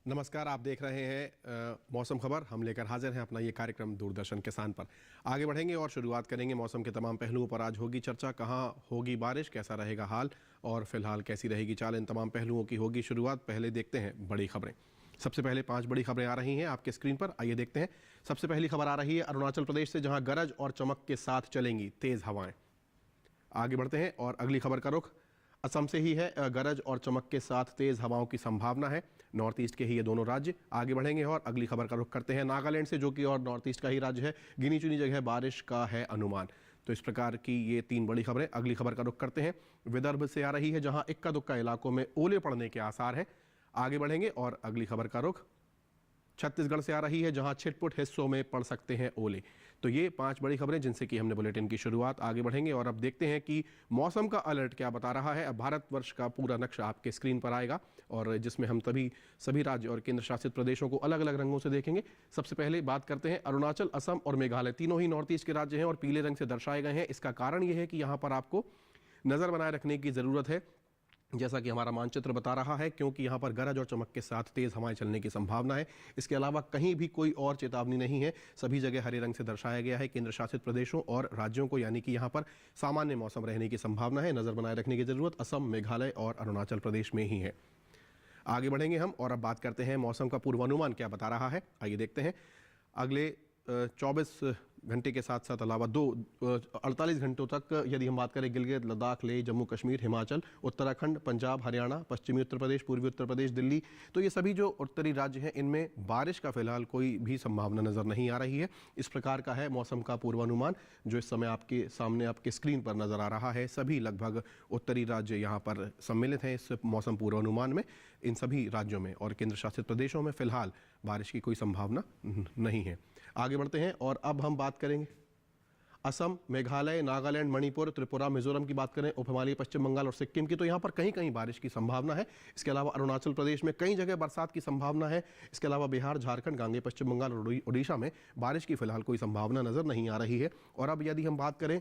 नमस्कार, आप देख रहे हैं मौसम खबर। हम लेकर हाजिर हैं अपना ये कार्यक्रम दूरदर्शन किसान पर। आगे बढ़ेंगे और शुरुआत करेंगे मौसम के तमाम पहलुओं पर। आज होगी चर्चा, कहाँ होगी बारिश, कैसा रहेगा हाल और फिलहाल कैसी रहेगी चाल, इन तमाम पहलुओं की होगी शुरुआत। पहले देखते हैं बड़ी खबरें। सबसे पहले 5 बड़ी खबरें आ रही हैं आपके स्क्रीन पर, आइए देखते हैं। सबसे पहली खबर आ रही है अरुणाचल प्रदेश से, जहां गरज और चमक के साथ चलेंगी तेज हवाएं। आगे बढ़ते हैं और अगली खबर का रुख असम से ही है। गरज और चमक के साथ तेज हवाओं की संभावना है। नॉर्थ ईस्ट के ही ये दोनों राज्य। आगे बढ़ेंगे और अगली खबर का रुख करते हैं नागालैंड से, जो कि और नॉर्थ ईस्ट का ही राज्य है। गिनी चुनी जगह बारिश का है अनुमान। तो इस प्रकार की ये 3 बड़ी खबरें। अगली खबर का रुख करते हैं विदर्भ से आ रही है, जहां इक्का दुक्का इलाकों में ओले पड़ने के आसार हैं। आगे बढ़ेंगे और अगली खबर का रुख छत्तीसगढ़ से आ रही है, जहां छिटपुट हिस्सों में पड़ सकते हैं ओले। तो ये 5 बड़ी खबरें जिनसे कि हमने बुलेटिन की शुरुआत। आगे बढ़ेंगे और अब देखते हैं कि मौसम का अलर्ट क्या बता रहा है। अब भारतवर्ष का पूरा नक्शा आपके स्क्रीन पर आएगा और जिसमें हम सभी राज्य और केंद्र शासित प्रदेशों को अलग अलग रंगों से देखेंगे। सबसे पहले बात करते हैं अरुणाचल, असम और मेघालय। तीनों ही नॉर्थ ईस्ट के राज्य हैं और पीले रंग से दर्शाए गए हैं। इसका कारण यह है कि यहाँ पर आपको नजर बनाए रखने की जरूरत है, जैसा कि हमारा मानचित्र बता रहा है, क्योंकि यहाँ पर गरज और चमक के साथ तेज हवाएं चलने की संभावना है। इसके अलावा कहीं भी कोई और चेतावनी नहीं है। सभी जगह हरे रंग से दर्शाया गया है केंद्र शासित प्रदेशों और राज्यों को, यानी कि यहाँ पर सामान्य मौसम रहने की संभावना है। नजर बनाए रखने की जरूरत असम, मेघालय और अरुणाचल प्रदेश में ही है। आगे बढ़ेंगे हम और अब बात करते हैं मौसम का पूर्वानुमान क्या बता रहा है। आइए देखते हैं। अगले 24 घंटे के साथ साथ अलावा 48 घंटों तक यदि हम बात करें गिलगित, लद्दाख, लेह, जम्मू कश्मीर, हिमाचल, उत्तराखंड, पंजाब, हरियाणा, पश्चिमी उत्तर प्रदेश, पूर्वी उत्तर प्रदेश, दिल्ली, तो ये सभी जो उत्तरी राज्य हैं इनमें बारिश का फिलहाल कोई भी संभावना नजर नहीं आ रही है। इस प्रकार का है मौसम का पूर्वानुमान जो इस समय आपके सामने आपके स्क्रीन पर नजर आ रहा है। सभी लगभग उत्तरी राज्य यहाँ पर सम्मिलित हैं इस मौसम पूर्वानुमान में। इन सभी राज्यों में और केंद्र शासित प्रदेशों में फिलहाल बारिश की कोई संभावना नहीं है। आगे बढ़ते हैं और अब हम बात करेंगे असम, मेघालय, नागालैंड, मणिपुर, त्रिपुरा, मिजोरम की बात करें, उप हिमालय पश्चिम बंगाल और सिक्किम की, तो यहाँ पर कहीं कहीं बारिश की संभावना है। इसके अलावा अरुणाचल प्रदेश में कई जगह बरसात की संभावना है। इसके अलावा बिहार, झारखंड, गांगे पश्चिम बंगाल और उड़ीसा में बारिश की फिलहाल कोई संभावना नजर नहीं आ रही है। और अब यदि हम बात करें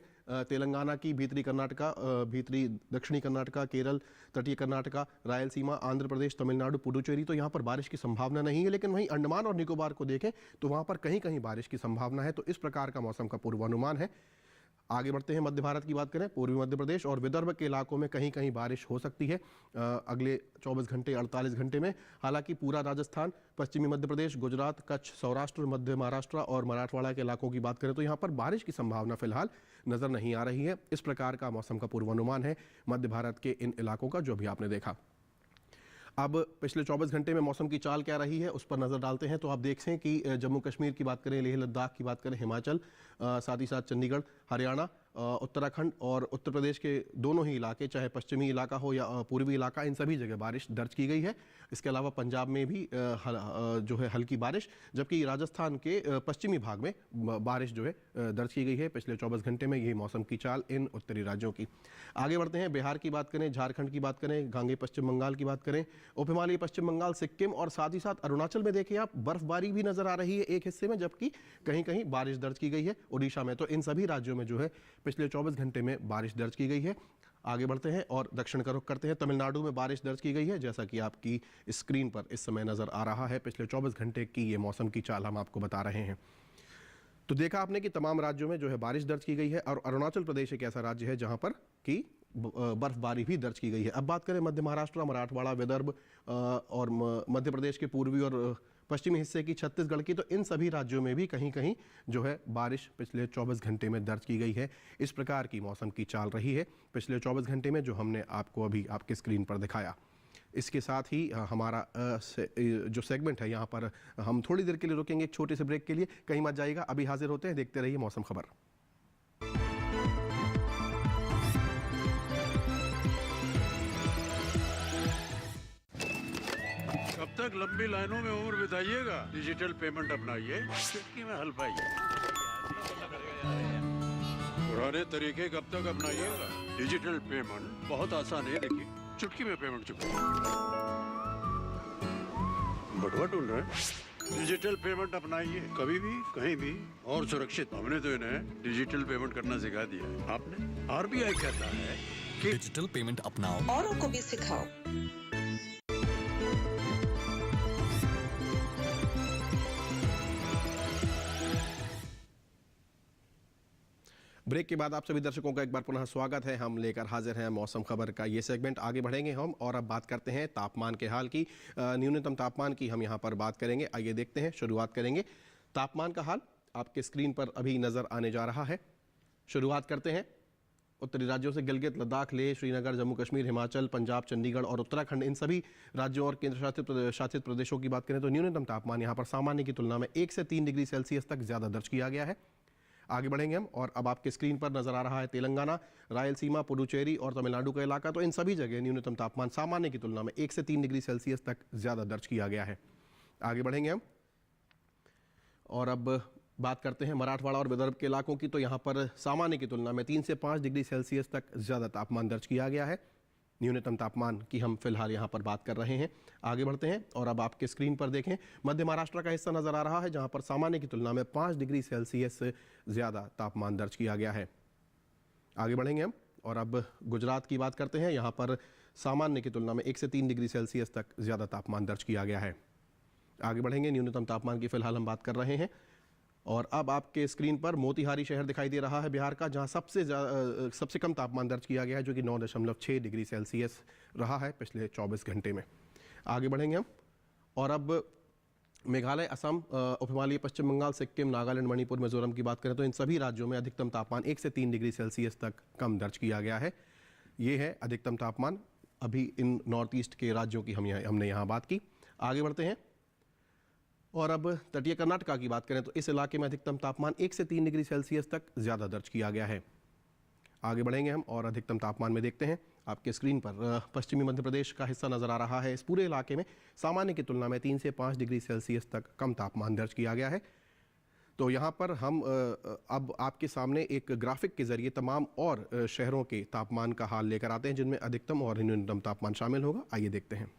तेलंगाना की, भीतरी कर्नाटका, भीतरी दक्षिणी कर्नाटका, केरल, तटीय कर्नाटका, रायलसीमा, आंध्र प्रदेश, तमिलनाडु, पुडुचेरी, तो यहाँ पर बारिश की संभावना नहीं है। लेकिन वहीं अंडमान और निकोबार को देखें तो वहाँ पर कहीं कहीं बारिश की संभावना है। तो इस प्रकार का मौसम का पूर्वानुमान है। आगे बढ़ते हैं, मध्य भारत की बात करें, पूर्वी मध्य प्रदेश और विदर्भ के इलाकों में कहीं कहीं बारिश हो सकती है अगले 24 घंटे 48 घंटे में। हालांकि पूरा राजस्थान, पश्चिमी मध्य प्रदेश, गुजरात, कच्छ, सौराष्ट्र, मध्य महाराष्ट्र और मराठवाड़ा के इलाकों की बात करें तो यहाँ पर बारिश की संभावना फिलहाल नजर नहीं आ रही है। इस प्रकार का मौसम का पूर्वानुमान है मध्य भारत के इन इलाकों का, जो भी आपने देखा। अब पिछले 24 घंटे में मौसम की चाल क्या रही है उस पर नजर डालते हैं। तो आप देखें कि जम्मू कश्मीर की बात करें, लेह लद्दाख की बात करें, हिमाचल, साथ ही साथ चंडीगढ़, हरियाणा, उत्तराखंड और उत्तर प्रदेश के दोनों ही इलाके, चाहे पश्चिमी इलाका हो या पूर्वी इलाका, इन सभी जगह बारिश दर्ज की गई है। इसके अलावा पंजाब में भी जो है हल्की बारिश, जबकि राजस्थान के पश्चिमी भाग में बारिश जो है दर्ज की गई है पिछले 24 घंटे में। यही मौसम की चाल इन उत्तरी राज्यों की। आगे बढ़ते हैं, बिहार की बात करें, झारखंड की बात करें, गांगे पश्चिम बंगाल की बात करें, उप हिमालय पश्चिम बंगाल, सिक्किम और साथ ही साथ अरुणाचल में देखिए आप बर्फबारी भी नजर आ रही है एक हिस्से में, जबकि कहीं कहीं बारिश दर्ज की गई है उड़ीसा में। तो इन सभी राज्यों में जो है पिछले 24 घंटे में बारिश दर्ज की गई है। आगे बढ़ते हैं और दक्षिण का रुख करते हैं। तमिलनाडु में बारिश दर्ज की गई है, जैसा कि आपकी स्क्रीन पर इस समय नजर आ रहा है। पिछले 24 घंटे की ये मौसम की चाल हम आपको बता रहे हैं। तो देखा आपने कि तमाम राज्यों में जो है बारिश दर्ज की गई है और अरुणाचल प्रदेश एक ऐसा राज्य है जहां पर कि बर्फबारी भी दर्ज की गई है। अब बात करें मध्य महाराष्ट्र, मराठवाड़ा, विदर्भ और मध्य प्रदेश के पूर्वी और पश्चिमी हिस्से की, छत्तीसगढ़ की, तो इन सभी राज्यों में भी कहीं कहीं जो है बारिश पिछले 24 घंटे में दर्ज की गई है। इस प्रकार की मौसम की चाल रही है पिछले 24 घंटे में, जो हमने आपको अभी आपके स्क्रीन पर दिखाया। इसके साथ ही हमारा जो सेगमेंट है यहाँ पर हम थोड़ी देर के लिए रुकेंगे, एक छोटे से ब्रेक के लिए। कहीं मत जाइएगा, अभी हाजिर होते हैं, देखते रहिए मौसम खबर। कब तक लंबी लाइनों में उम्र बिताइएगा? डिजिटल पेमेंट अपनाइए, चुटकी में हल पाइए। पुराने तरीके कब तक अपनाइएगा? डिजिटल पेमेंट बहुत आसान है, देखिए चुटकी में पेमेंट चुकाइए। बटुआ ढूंढ रहे हैं? डिजिटल पेमेंट अपनाइए, कभी भी कहीं भी और सुरक्षित। हमने तो इन्हें डिजिटल पेमेंट करना सिखा दिया है। आपने? आरबीआई कहता है कि डिजिटल पेमेंट अपनाओ, औरों को भी सिखाओ। ब्रेक के बाद आप सभी दर्शकों का एक बार पुनः स्वागत है। हम लेकर हाजिर हैं मौसम खबर का ये सेगमेंट। आगे बढ़ेंगे हम और अब बात करते हैं तापमान के हाल की। न्यूनतम तापमान की हम यहाँ पर बात करेंगे। आइए देखते हैं, शुरुआत करेंगे तापमान का हाल आपके स्क्रीन पर अभी नज़र आने जा रहा है। शुरुआत करते हैं उत्तरी राज्यों से। गिलगित, लद्दाख, लेह, श्रीनगर, जम्मू कश्मीर, हिमाचल, पंजाब, चंडीगढ़ और उत्तराखंड, इन सभी राज्यों और केंद्र शासित प्रदेशों की बात करें तो न्यूनतम तापमान यहाँ पर सामान्य की तुलना में 1 से 3 डिग्री सेल्सियस तक ज़्यादा दर्ज किया गया है। आगे बढ़ेंगे हम और अब आपके स्क्रीन पर नजर आ रहा है तेलंगाना, रायलसीमा, पुडुचेरी और तमिलनाडु का इलाका। तो इन सभी जगह न्यूनतम तापमान सामान्य की तुलना में 1 से 3 डिग्री सेल्सियस तक ज़्यादा दर्ज किया गया है। आगे बढ़ेंगे हम और अब बात करते हैं मराठवाड़ा और विदर्भ के इलाकों की। तो यहाँ पर सामान्य की तुलना में 3 से 5 डिग्री सेल्सियस तक ज़्यादा तापमान दर्ज किया गया है। न्यूनतम तापमान की हम फिलहाल यहाँ पर बात कर रहे हैं। आगे बढ़ते हैं और अब आपके स्क्रीन पर देखें मध्य महाराष्ट्र का हिस्सा नज़र आ रहा है, जहाँ पर सामान्य की तुलना में 5 डिग्री सेल्सियस ज़्यादा तापमान दर्ज किया गया है। आगे बढ़ेंगे हम और अब गुजरात की बात करते हैं। यहाँ पर सामान्य की तुलना में 1 से 3 डिग्री सेल्सियस तक ज़्यादा तापमान दर्ज किया गया है। आगे बढ़ेंगे, न्यूनतम तापमान की फिलहाल हम बात कर रहे हैं और अब आपके स्क्रीन पर मोतिहारी शहर दिखाई दे रहा है बिहार का, जहां सबसे कम तापमान दर्ज किया गया है, जो कि 9.6 डिग्री सेल्सियस रहा है पिछले 24 घंटे में। आगे बढ़ेंगे हम और अब मेघालय, असम, उपहिमालय पश्चिम बंगाल, सिक्किम, नागालैंड, मणिपुर, मिजोरम की बात करें तो इन सभी राज्यों में अधिकतम तापमान 1 से 3 डिग्री सेल्सियस तक कम दर्ज किया गया है। ये है अधिकतम तापमान अभी इन नॉर्थ ईस्ट के राज्यों की हमने यहाँ बात की। आगे बढ़ते हैं और अब तटीय कर्नाटका की बात करें तो इस इलाके में अधिकतम तापमान 1 से 3 डिग्री सेल्सियस तक ज़्यादा दर्ज किया गया है। आगे बढ़ेंगे हम और अधिकतम तापमान में देखते हैं आपके स्क्रीन पर पश्चिमी मध्य प्रदेश का हिस्सा नज़र आ रहा है। इस पूरे इलाके में सामान्य की तुलना में 3 से 5 डिग्री सेल्सियस तक कम तापमान दर्ज किया गया है। तो यहाँ पर हम अब आपके सामने एक ग्राफिक के जरिए तमाम और शहरों के तापमान का हाल लेकर आते हैं, जिनमें अधिकतम और न्यूनतम तापमान शामिल होगा। आइए देखते हैं।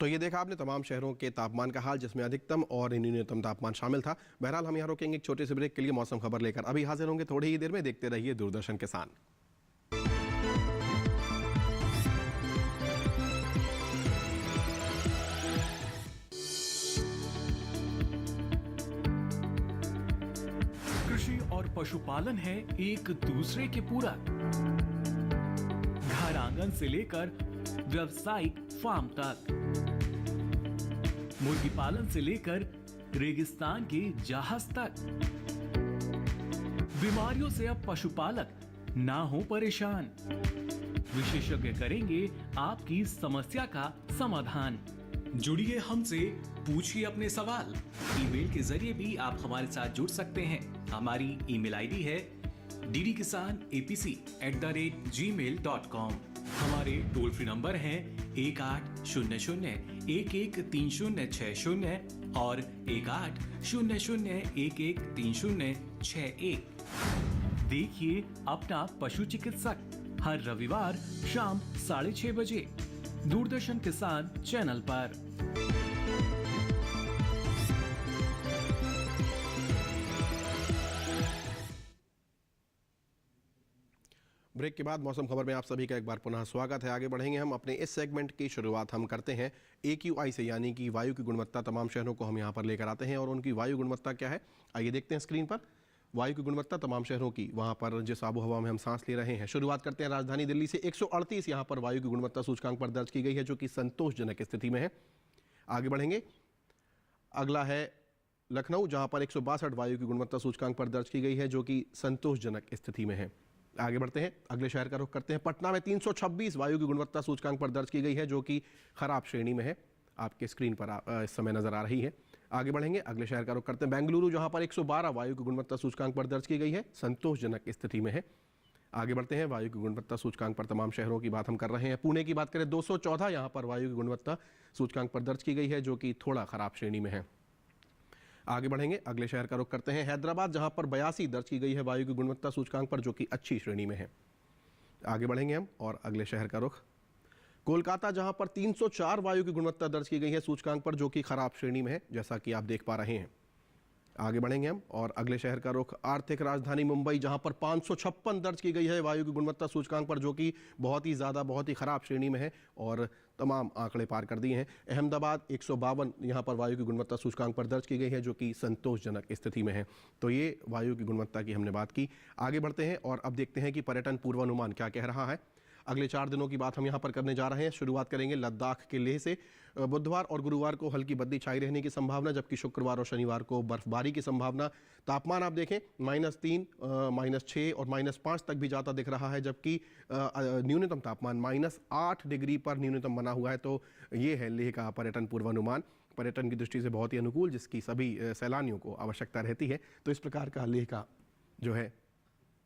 तो ये देखा आपने तमाम शहरों के तापमान का हाल, जिसमें अधिकतम और न्यूनतम तापमान शामिल था। बहरहाल हम यहाँ रोकेंगे एक छोटे से ब्रेक के लिए। मौसम खबर लेकर अभी हाजिर होंगे थोड़ी ही देर में। देखते रहिए दूरदर्शन किसान। कृषि और पशुपालन है एक दूसरे के पूरक। घर आंगन से लेकर व्यावसायिक फार्म तक, मुर्गी पालन से लेकर रेगिस्तान के जहाज तक। बीमारियों से अब पशुपालक ना हो परेशान। विशेषज्ञ करेंगे आपकी समस्या का समाधान। जुड़िए हमसे, पूछिए अपने सवाल। ईमेल के जरिए भी आप हमारे साथ जुड़ सकते हैं। हमारी ईमेल आईडी है ddkisanapc@gmail.com। हमारे टोल फ्री नंबर हैं 1800-113060 और 1800-113061। देखिए अपना पशु चिकित्सक हर रविवार शाम 6:30 बजे दूरदर्शन किसान चैनल पर। ब्रेक के बाद मौसम खबर में आप सभी का एक बार पुनः स्वागत है। आगे बढ़ेंगे हम अपने इस सेगमेंट की शुरुआत हम करते हैं AQI से, यानी कि वायु की गुणवत्ता। तमाम शहरों को हम यहाँ पर लेकर आते हैं और उनकी वायु गुणवत्ता क्या है आइए देखते हैं स्क्रीन पर। वायु की गुणवत्ता तमाम शहरों की, वहाँ पर जिस आबो हवा में हम सांस ले रहे हैं। शुरुआत करते हैं राजधानी दिल्ली से। 138 यहाँ पर वायु की गुणवत्ता सूचकांक पर दर्ज की गई है, जो कि संतोषजनक स्थिति में है। आगे बढ़ेंगे, अगला है लखनऊ जहां पर 162 वायु की गुणवत्ता सूचकांक पर दर्ज की गई है, जो कि संतोषजनक स्थिति में है। आगे बढ़ते हैं, अगले शहर का रुख करते हैं। पटना में 326 वायु की गुणवत्ता सूचकांक पर दर्ज की गई है, जो कि खराब श्रेणी में है। आपके स्क्रीन पर इस समय नजर आ रही है। आगे बढ़ेंगे, अगले शहर का रुख करते हैं। बेंगलुरु जहां पर 112 वायु की गुणवत्ता सूचकांक पर दर्ज की गई है, संतोषजनक स्थिति में है। आगे बढ़ते हैं, वायु की गुणवत्ता सूचकांक पर तमाम शहरों की बात हम कर रहे हैं। पुणे की बात करें, 214 यहां पर वायु की गुणवत्ता सूचकांक पर दर्ज की गई है, जो कि थोड़ा खराब श्रेणी में है। आगे बढ़ेंगे, अगले शहर का रुख करते हैं। हैदराबाद जहां पर 82 दर्ज की गई है वायु की गुणवत्ता सूचकांक पर, जो कि अच्छी श्रेणी में है। आगे बढ़ेंगे हम और अगले शहर का रुख। कोलकाता जहां पर 304 वायु की गुणवत्ता दर्ज की गई है सूचकांक पर, जो कि खराब श्रेणी में है, जैसा कि आप देख पा रहे हैं। आगे बढ़ेंगे हम और अगले शहर का रुख। आर्थिक राजधानी मुंबई जहां पर 556 दर्ज की गई है वायु की गुणवत्ता सूचकांक पर, जो कि बहुत ही ज़्यादा, बहुत ही खराब श्रेणी में है और तमाम आंकड़े पार कर दिए हैं। अहमदाबाद 152 यहां पर वायु की गुणवत्ता सूचकांक पर दर्ज की गई है, जो कि संतोषजनक स्थिति में है। तो ये वायु की गुणवत्ता की हमने बात की। आगे बढ़ते हैं और अब देखते हैं कि पर्यटन पूर्वानुमान क्या कह रहा है। अगले 4 दिनों की बात हम यहाँ पर करने जा रहे हैं। शुरुआत करेंगे लद्दाख के लेह से। बुधवार और गुरुवार को हल्की बदली छाई रहने की संभावना, जबकि शुक्रवार और शनिवार को बर्फबारी की संभावना। तापमान आप देखें -3, -6 और -5 तक भी जाता दिख रहा है, जबकि न्यूनतम तापमान -8 डिग्री पर न्यूनतम बना हुआ है। तो ये है लेह का पर्यटन पूर्वानुमान, पर्यटन की दृष्टि से बहुत ही अनुकूल, जिसकी सभी सैलानियों को आवश्यकता रहती है। तो इस प्रकार का लेह का जो है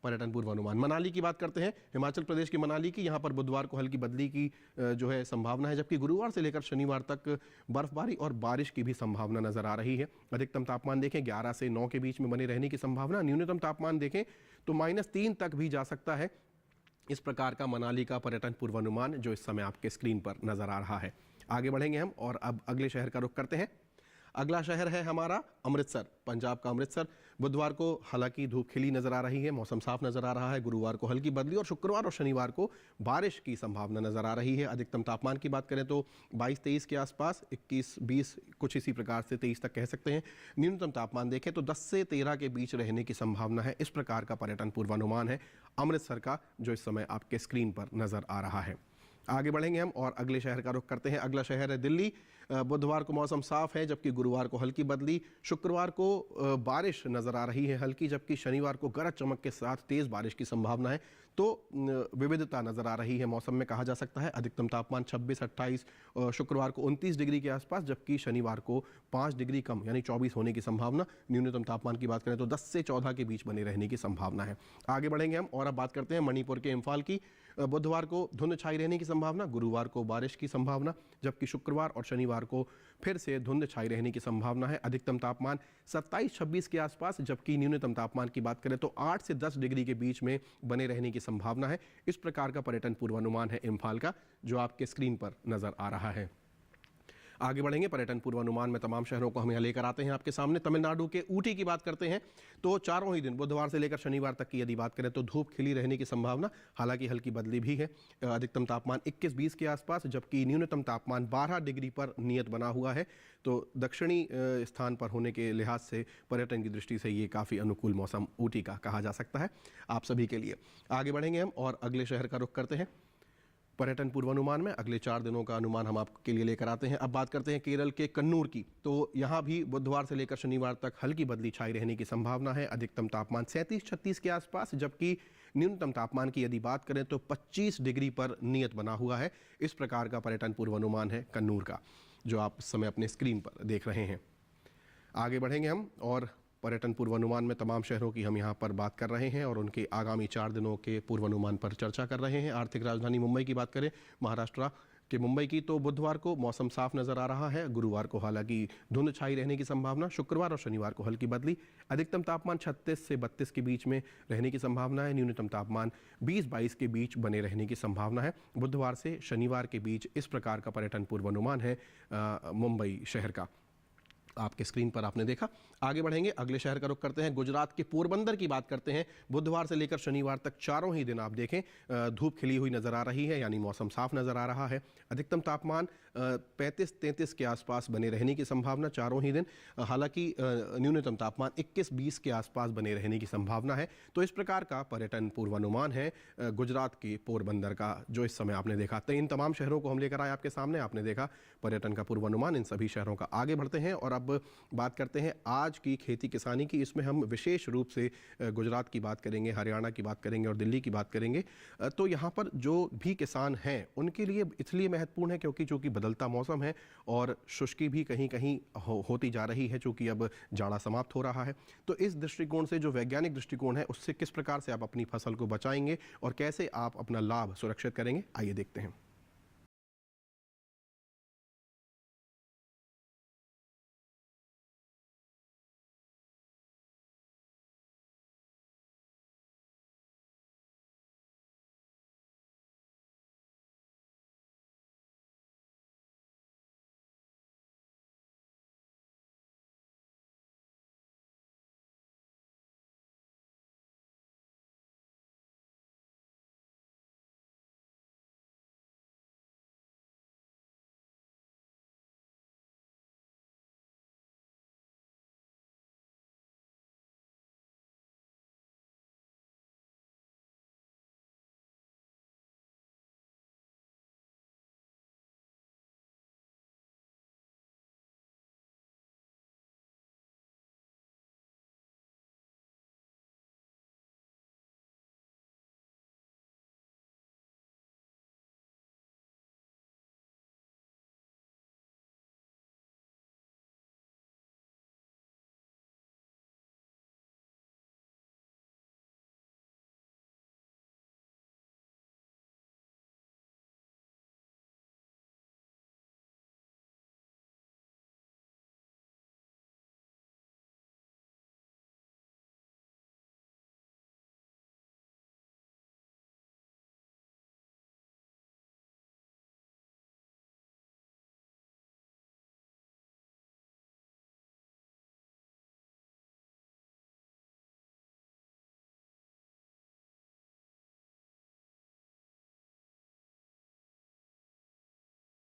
पर्यटन पूर्वानुमान। मनाली की बात करते हैं, हिमाचल प्रदेश की मनाली की। यहाँ पर बुधवार को हल्की बदली की जो है संभावना है, जबकि गुरुवार से लेकर शनिवार तक बर्फबारी और बारिश की भी संभावना नजर आ रही है। अधिकतम तापमान देखें 11 से 9 के बीच में बने रहने की संभावना। न्यूनतम तापमान देखें तो -3 तक भी जा सकता है। इस प्रकार का मनाली का पर्यटन पूर्वानुमान जो इस समय आपके स्क्रीन पर नजर आ रहा है। आगे बढ़ेंगे हम और अब अगले शहर का रुख करते हैं। अगला शहर है हमारा अमृतसर, पंजाब का अमृतसर। बुधवार को हालांकि धूप खिली नजर आ रही है, मौसम साफ नजर आ रहा है। गुरुवार को हल्की बदली और शुक्रवार और शनिवार को बारिश की संभावना नजर आ रही है। अधिकतम तापमान की बात करें तो 22-23 के आसपास, 21-20 कुछ इसी प्रकार से 23 तक कह सकते हैं। न्यूनतम तापमान देखें तो 10 से 13 के बीच रहने की संभावना है। इस प्रकार का पर्यटन पूर्वानुमान है अमृतसर का, जो इस समय आपके स्क्रीन पर नजर आ रहा है। आगे बढ़ेंगे हम और अगले शहर का रुख करते हैं। अगला शहर है दिल्ली। बुधवार को मौसम साफ है, जबकि गुरुवार को हल्की बदली। शुक्रवार को बारिश नजर आ रही है हल्की, जबकि शनिवार को गरज चमक के साथ तेज बारिश की संभावना है। तो विविधता नजर आ रही है मौसम में, कहा जा सकता है। अधिकतम तापमान 26-28, शुक्रवार को 29 डिग्री के आसपास, जबकि शनिवार को 5 डिग्री कम यानी 24 होने की संभावना। न्यूनतम तापमान की बात करें तो 10 से 14 के बीच बने रहने की संभावना है। आगे बढ़ेंगे हम और अब बात करते हैं मणिपुर के इम्फाल की। बुधवार को धुंध छाई रहने की संभावना, गुरुवार को बारिश की संभावना, जबकि शुक्रवार और शनिवार को फिर से धुंध छाई रहने की संभावना है। अधिकतम तापमान 27-26 के आसपास, जबकि न्यूनतम तापमान की बात करें तो 8 से 10 डिग्री के बीच में बने रहने की संभावना है। इस प्रकार का पर्यटन पूर्वानुमान है इम्फाल का, जो आपके स्क्रीन पर नजर आ रहा है। आगे बढ़ेंगे, पर्यटन पूर्वानुमान में तमाम शहरों को हम यहाँ लेकर आते हैं आपके सामने। तमिलनाडु के ऊटी की बात करते हैं तो चारों ही दिन बुधवार से लेकर शनिवार तक की यदि बात करें तो धूप खिली रहने की संभावना, हालांकि हल्की बदली भी है। अधिकतम तापमान 21-20 के आसपास, जबकि न्यूनतम तापमान 12 डिग्री पर नियत बना हुआ है। तो दक्षिणी स्थान पर होने के लिहाज से पर्यटन की दृष्टि से ये काफ़ी अनुकूल मौसम ऊटी का कहा जा सकता है आप सभी के लिए। आगे बढ़ेंगे हम और अगले शहर का रुख करते हैं। पर्यटन पूर्वानुमान में अगले 4 दिनों का अनुमान हम आपके लिए लेकर आते हैं। अब बात करते हैं केरल के कन्नूर की। तो यहाँ भी बुधवार से लेकर शनिवार तक हल्की बदली छाई रहने की संभावना है। अधिकतम तापमान 37-36 के आसपास, जबकि न्यूनतम तापमान की यदि बात करें तो 25 डिग्री पर नियत बना हुआ है। इस प्रकार का पर्यटन पूर्वानुमान है कन्नूर का, जो आप इस समय अपने स्क्रीन पर देख रहे हैं। आगे बढ़ेंगे हम और पर्यटन पूर्वानुमान में तमाम शहरों की हम यहाँ पर बात कर रहे हैं और उनके आगामी 4 दिनों के पूर्वानुमान पर चर्चा कर रहे हैं। आर्थिक राजधानी मुंबई की बात करें, महाराष्ट्र के मुंबई की, तो बुधवार को मौसम साफ नजर आ रहा है। गुरुवार को हालांकि धुंध छाई रहने की संभावना, शुक्रवार और शनिवार को हल्की बदली। अधिकतम तापमान 36 से 32 के बीच में रहने की संभावना है। न्यूनतम तापमान 20-22 के बीच बने रहने की संभावना है। बुधवार से शनिवार के बीच इस प्रकार का पर्यटन पूर्वानुमान है मुंबई शहर का, आपके स्क्रीन पर आपने देखा। आगे बढ़ेंगे, अगले शहर का रुख करते हैं। गुजरात के पोरबंदर की बात करते हैं। बुधवार से लेकर शनिवार तक चारों ही दिन आप देखें धूप खिली हुई नजर आ रही है, यानी मौसम साफ नजर आ रहा है। अधिकतम तापमान 35-33 के आसपास बने रहने की संभावना चारों ही दिन, हालांकि न्यूनतम तापमान 21-20 के आसपास बने रहने की संभावना है। तो इस प्रकार का पर्यटन पूर्वानुमान है गुजरात के पोरबंदर का, जो इस समय आपने देखा। तो इन तमाम शहरों को हम लेकर आए आपके सामने, आपने देखा पर्यटन का पूर्वानुमान इन सभी शहरों का। आगे बढ़ते हैं और अब अब बात करते हैं आज की खेती किसानी की। इसमें हम विशेष रूप से गुजरात की बात करेंगे, हरियाणा की बात करेंगे और दिल्ली की बात करेंगे। तो यहाँ पर जो भी किसान हैं उनके लिए इसलिए महत्वपूर्ण है क्योंकि चूँकि बदलता मौसम है और शुष्की भी कहीं कहीं होती जा रही है, चूँकि अब जाड़ा समाप्त हो रहा है। तो इस दृष्टिकोण से जो वैज्ञानिक दृष्टिकोण है उससे किस प्रकार से आप अपनी फसल को बचाएंगे और कैसे आप अपना लाभ सुरक्षित करेंगे, आइए देखते हैं।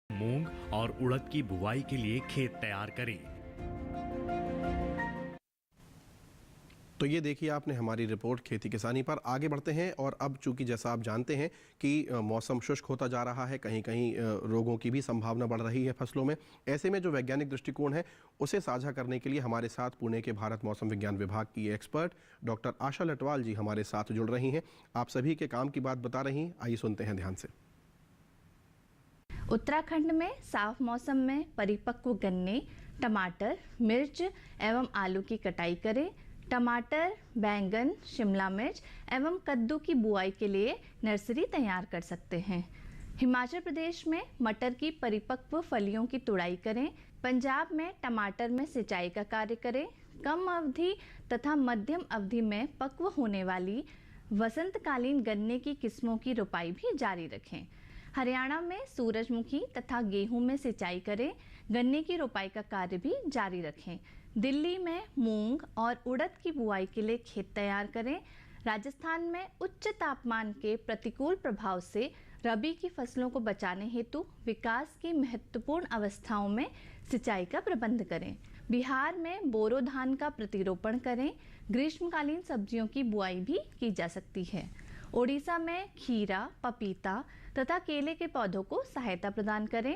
मूंग और उड़द की बुवाई के लिए खेत तैयार करें। तो ये देखिए आपने हमारी रिपोर्ट खेती किसानी पर। आगे बढ़ते हैं और अब चूंकि जैसा आप जानते हैं कि मौसम शुष्क होता जा रहा है, कहीं कहीं रोगों की भी संभावना बढ़ रही है फसलों में। ऐसे में जो वैज्ञानिक दृष्टिकोण है उसे साझा करने के लिए हमारे साथ पुणे के भारत मौसम विज्ञान विभाग की एक्सपर्ट डॉक्टर आशा लटवाल जी हमारे साथ जुड़ रही हैं। आप सभी के काम की बात बता रही हैं, आइए सुनते हैं ध्यान से। उत्तराखंड में साफ मौसम में परिपक्व गन्ने, टमाटर, मिर्च एवं आलू की कटाई करें। टमाटर, बैंगन, शिमला मिर्च एवं कद्दू की बुआई के लिए नर्सरी तैयार कर सकते हैं। हिमाचल प्रदेश में मटर की परिपक्व फलियों की तुड़ाई करें। पंजाब में टमाटर में सिंचाई का कार्य करें। कम अवधि तथा मध्यम अवधि में पक्व होने वाली वसंतकालीन गन्ने की किस्मों की रोपाई भी जारी रखें। हरियाणा में सूरजमुखी तथा गेहूं में सिंचाई करें। गन्ने की रोपाई का कार्य भी जारी रखें। दिल्ली में मूंग और उड़द की बुआई के लिए खेत तैयार करें। राजस्थान में उच्च तापमान के प्रतिकूल प्रभाव से रबी की फसलों को बचाने हेतु विकास की महत्वपूर्ण अवस्थाओं में सिंचाई का प्रबंध करें। बिहार में बोरो धान का प्रतिरोपण करें। ग्रीष्मकालीन सब्जियों की बुआई भी की जा सकती है। ओडिशा में खीरा, पपीता तथा केले के पौधों को सहायता प्रदान करें।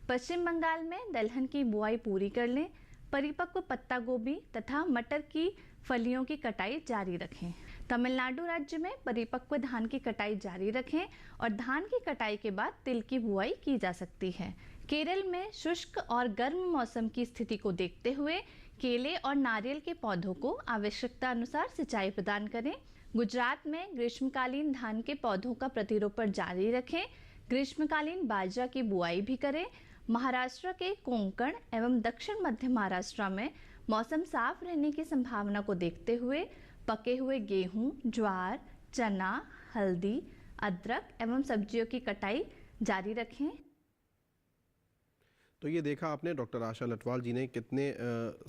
पश्चिम बंगाल में दलहन की बुआई पूरी कर लें। परिपक्व पत्ता गोभी तथा मटर की फलियों की कटाई जारी रखें। तमिलनाडु राज्य में परिपक्व धान की कटाई जारी रखें और धान की कटाई के बाद तिल की बुआई की जा सकती है। केरल में शुष्क और गर्म मौसम की स्थिति को देखते हुए केले और नारियल के पौधों को आवश्यकता अनुसार सिंचाई प्रदान करें। गुजरात में ग्रीष्मकालीन धान के पौधों का प्रतिरोपण जारी रखें। ग्रीष्मकालीन बाजरा की बुआई भी करें। महाराष्ट्र के कोंकण एवं दक्षिण मध्य महाराष्ट्र में मौसम साफ रहने की संभावना को देखते हुए पके हुए गेहूं, ज्वार, चना, हल्दी, अदरक एवं सब्जियों की कटाई जारी रखें। तो ये देखा आपने डॉक्टर आशा लटवाल जी ने कितने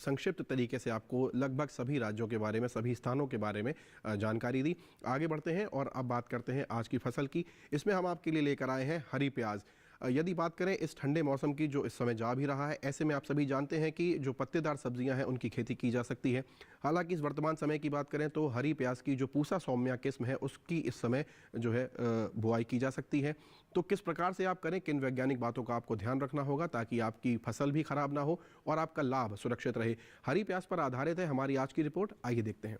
संक्षिप्त तरीके से आपको लगभग सभी राज्यों के बारे में, सभी स्थानों के बारे में जानकारी दी। आगे बढ़ते हैं और अब बात करते हैं आज की फसल की। इसमें हम आपके लिए लेकर आए हैं हरी प्याज। यदि बात करें इस ठंडे मौसम की जो इस समय जा भी रहा है, ऐसे में आप सभी जानते हैं कि जो पत्तेदार सब्जियां हैं उनकी खेती की जा सकती है। हालांकि इस वर्तमान समय की बात करें तो हरी प्याज की जो पूसा सौम्या किस्म है उसकी इस समय जो है बुआई की जा सकती है। तो किस प्रकार से आप करें, किन वैज्ञानिक बातों का आपको ध्यान रखना होगा ताकि आपकी फसल भी खराब ना हो और आपका लाभ सुरक्षित रहे, हरी प्याज पर आधारित है हमारी आज की रिपोर्ट। आइए देखते हैं।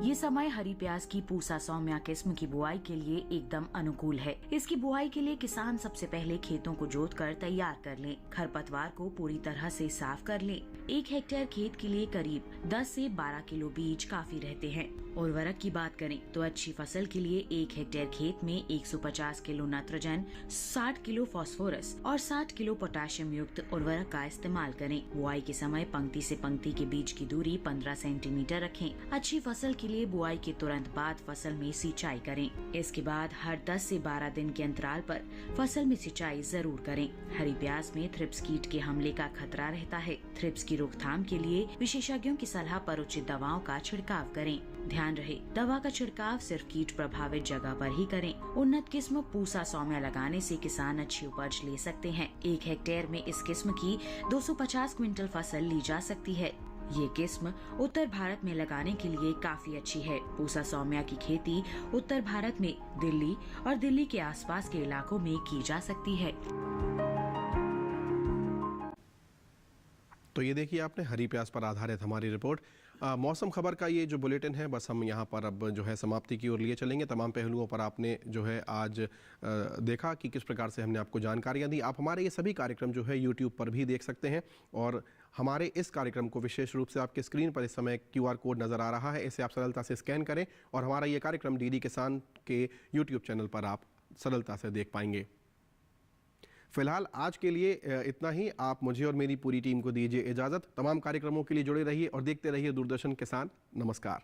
ये समय हरी प्याज की पूसा सौम्या किस्म की बुआई के लिए एकदम अनुकूल है। इसकी बुआई के लिए किसान सबसे पहले खेतों को जोतकर तैयार कर लें। खरपतवार को पूरी तरह से साफ कर लें। 1 हेक्टेयर खेत के लिए करीब 10 से 12 किलो बीज काफी रहते हैं। उर्वरक की बात करें तो अच्छी फसल के लिए 1 हेक्टेयर खेत में 150 किलो नाइट्रोजन, 60 किलो फास्फोरस और 60 किलो पोटेशियम युक्त उर्वरक का इस्तेमाल करें। बुआई के समय पंक्ति से पंक्ति के बीच की दूरी 15 सेंटीमीटर रखें। अच्छी फसल के लिए बुआई के तुरंत बाद फसल में सिंचाई करें। इसके बाद हर 10 से 12 दिन के अंतराल पर फसल में सिंचाई जरूर करें। हरी प्याज में थ्रिप्स कीट के हमले का खतरा रहता है। थ्रिप्स की रोकथाम के लिए विशेषज्ञों की सलाह पर उचित दवाओं का छिड़काव करें। ध्यान रहे, दवा का छिड़काव सिर्फ कीट प्रभावित जगह पर ही करें। उन्नत किस्म पूसा सौम्या लगाने से किसान अच्छी उपज ले सकते हैं। 1 हेक्टेयर में इस किस्म की 250 क्विंटल फसल ली जा सकती है। ये किस्म उत्तर भारत में लगाने के लिए काफी अच्छी है। पूसा सौम्या की खेती उत्तर भारत में दिल्ली और दिल्ली के आसपास के इलाकों में की जा सकती है। तो ये देखिए आपने हरी प्याज पर आधारित हमारी रिपोर्ट। मौसम खबर का ये जो बुलेटिन है बस हम यहाँ पर अब जो है समाप्ति की ओर लिए चलेंगे। तमाम पहलुओं पर आपने जो है आज देखा कि किस प्रकार से हमने आपको जानकारियाँ दी। आप हमारे ये सभी कार्यक्रम जो है यूट्यूब पर भी देख सकते हैं और हमारे इस कार्यक्रम को विशेष रूप से आपके स्क्रीन पर इस समय QR कोड नज़र आ रहा है, इसे आप सरलता से स्कैन करें और हमारा ये कार्यक्रम DD किसान के यूट्यूब चैनल पर आप सरलता से देख पाएंगे। फिलहाल आज के लिए इतना ही। आप मुझे और मेरी पूरी टीम को दीजिए इजाज़त। तमाम कार्यक्रमों के लिए जुड़े रहिए और देखते रहिए दूरदर्शन किसान। नमस्कार।